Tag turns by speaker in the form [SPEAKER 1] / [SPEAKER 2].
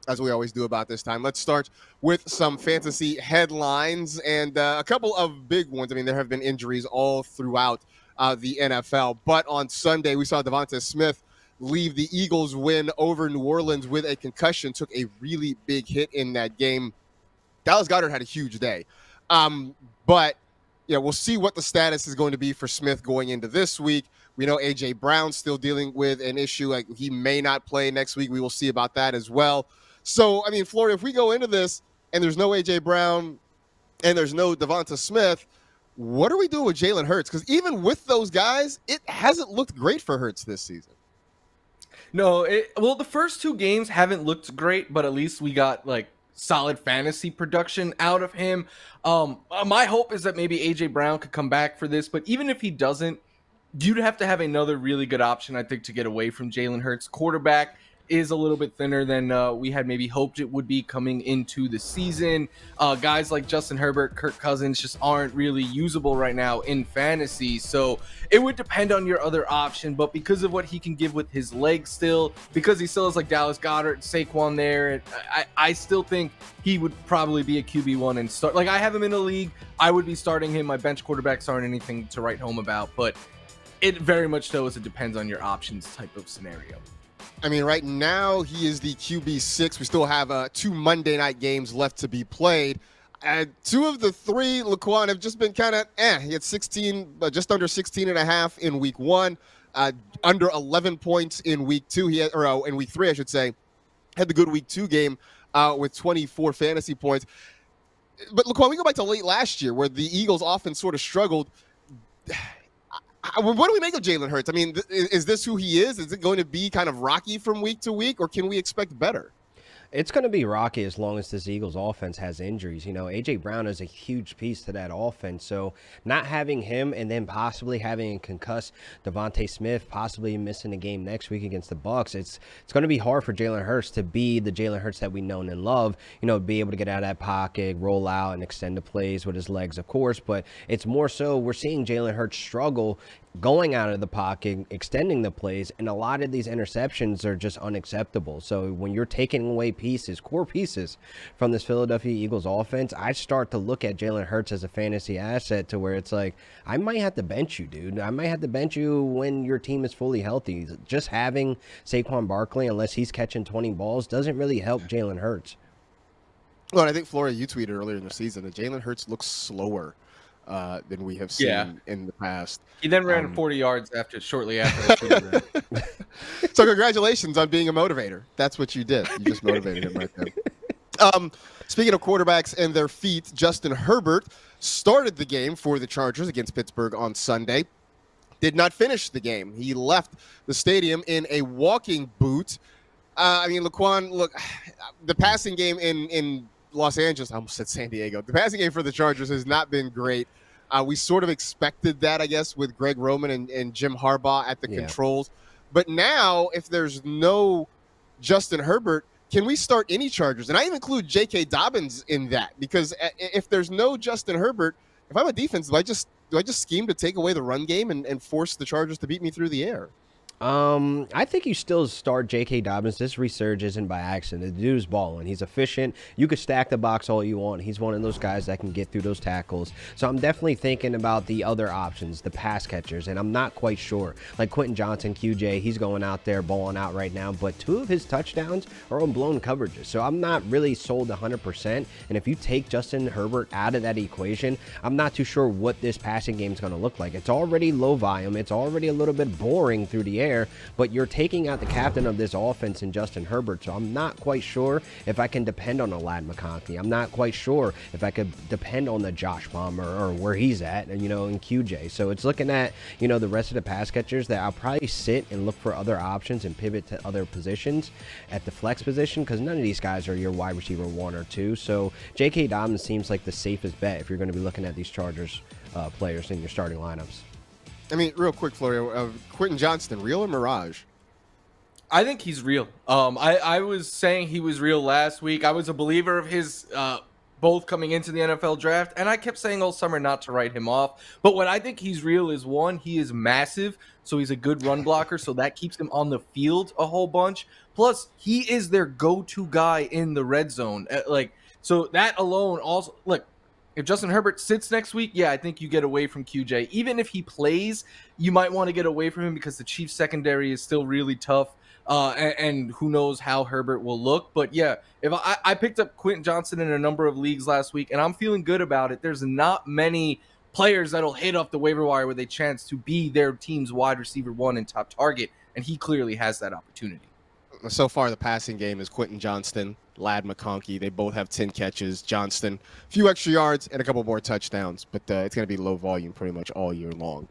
[SPEAKER 1] as we always do about this time. Let's start with some fantasy headlines and a couple of big ones. I mean, there have been injuries all throughout the NFL, but on Sunday we saw Devonta Smith leave the Eagles win over New Orleans with a concussion, took a really big hit in that game. Dallas Goedert had a huge day. But we'll see what the status is going to be for Smith going into this week. We know AJ Brown's still dealing with an issue. Like, he may not play next week. We will see about that as well. So, I mean, Florida, if we go into this and there's no AJ Brown and there's no Devonta Smith, what are we doing with Jalen Hurts? Because even with those guys, it hasn't looked great for Hurts this season.
[SPEAKER 2] No, well, the first two games haven't looked great, but at least we got like solid fantasy production out of him. My hope is that maybe AJ Brown could come back for this, but even if he doesn't, you'd have to have another really good option, I think, to get away from Jalen Hurts. Quarterback is a little bit thinner than we had maybe hoped it would be coming into the season. Guys like Justin Herbert, Kirk Cousins just aren't really usable right now in fantasy. So it would depend on your other option, but because of what he can give with his legs still, because he still has like Dallas Goedert, Saquon there, I still think he would probably be a QB1 and start. Like, I have him in a league. I would be starting him. My bench quarterbacks aren't anything to write home about, but it very much so is it depends on your options type of scenario.
[SPEAKER 1] I mean, right now he is the QB6. We still have 2 Monday night games left to be played. 2 of the 3, Laquan, have just been kind of He had 16, just under 16 and a half in week 1, under 11 points in week 2. He had, or in week 3, I should say, had the good week 2 game with 24 fantasy points. But Laquan, we go back to late last year where the Eagles often sort of struggled. What do we make of Jalen Hurts? I mean, is this who he is? Is it going to be kind of rocky from week to week, or can we expect better?
[SPEAKER 3] It's going to be rocky as long as this Eagles offense has injuries. You know, A.J. Brown is a huge piece to that offense. So not having him and then possibly having a concussed Devonta Smith, possibly missing a game next week against the Bucs, it's going to be hard for Jalen Hurts to be the Jalen Hurts that we know and love, you know, be able to get out of that pocket, roll out, and extend the plays with his legs, of course. But it's more so we're seeing Jalen Hurts struggle going out of the pocket, extending the plays, and a lot of these interceptions are just unacceptable. So when you're taking away pieces, core pieces from this Philadelphia Eagles offense, I start to look at Jalen Hurts as a fantasy asset to where it's like, I might have to bench you, dude. I might have to bench you when your team is fully healthy. Just having Saquon Barkley, unless he's catching 20 balls, doesn't really help Jalen Hurts.
[SPEAKER 1] Well, I think, Flora, you tweeted earlier in the season that Jalen Hurts looks slower than we have seen in the past.
[SPEAKER 2] He then ran 40 yards shortly after.
[SPEAKER 1] So congratulations on being a motivator. That's what you did. You just motivated him right there. Speaking of quarterbacks and their feet, Justin Herbert started the game for the Chargers against Pittsburgh on Sunday. Did not finish the game. He left the stadium in a walking boot. I mean, Laquan, look, the passing game in Los Angeles, I almost said San Diego. The passing game for the Chargers has not been great. We sort of expected that, I guess, with Greg Roman and Jim Harbaugh at the controls. But now, if there's no Justin Herbert, can we start any Chargers? And I even include J.K. Dobbins in that, because if there's no Justin Herbert, if I'm a defense, do I just scheme to take away the run game and force the Chargers to beat me through the air?
[SPEAKER 3] I think you still start J.K. Dobbins. This resurge isn't by accident. The dude's balling. He's efficient. You could stack the box all you want. He's one of those guys that can get through those tackles. So I'm definitely thinking about the other options, the pass catchers, and I'm not quite sure. Like Quentin Johnson, QJ, he's going out there balling out right now, but 2 of his touchdowns are on blown coverages. So I'm not really sold 100%. And if you take Justin Herbert out of that equation, I'm not too sure what this passing game is going to look like. It's already low volume. It's already a little bit boring through the air. But you're taking out the captain of this offense in Justin Herbert, so I'm not quite sure if I can depend on a Ladd McConkey. I'm not quite sure if I could depend on the Josh Palmer or where he's at, and, you know, in QJ. So it's looking at, you know, the rest of the pass catchers that I'll probably sit and look for other options and pivot to other positions at the flex position, because none of these guys are your wide receiver 1 or 2. So J.K. Dobbins seems like the safest bet if you're going to be looking at these Chargers players in your starting lineups.
[SPEAKER 1] I mean, real quick, Florio, Quentin Johnston, real or mirage?
[SPEAKER 2] I think he's real. I was saying he was real last week. I was a believer of his both coming into the NFL draft, and I kept saying all summer not to write him off. But what I think he's real is, one, he is massive, so he's a good run blocker, so that keeps him on the field a whole bunch. Plus, he is their go-to guy in the red zone. So that alone also, look, if Justin Herbert sits next week, yeah, I think you get away from QJ. Even if he plays, you might want to get away from him because the Chiefs secondary is still really tough. And who knows how Herbert will look. But yeah, if I picked up Quentin Johnson in a number of leagues last week, and I'm feeling good about it. There's not many players that'll hit off the waiver wire with a chance to be their team's wide receiver 1 and top target, and he clearly has that opportunity.
[SPEAKER 1] So far, the passing game is Quentin Johnston, Ladd McConkey. They both have 10 catches. Johnston, a few extra yards and a couple more touchdowns, but it's going to be low volume pretty much all year long.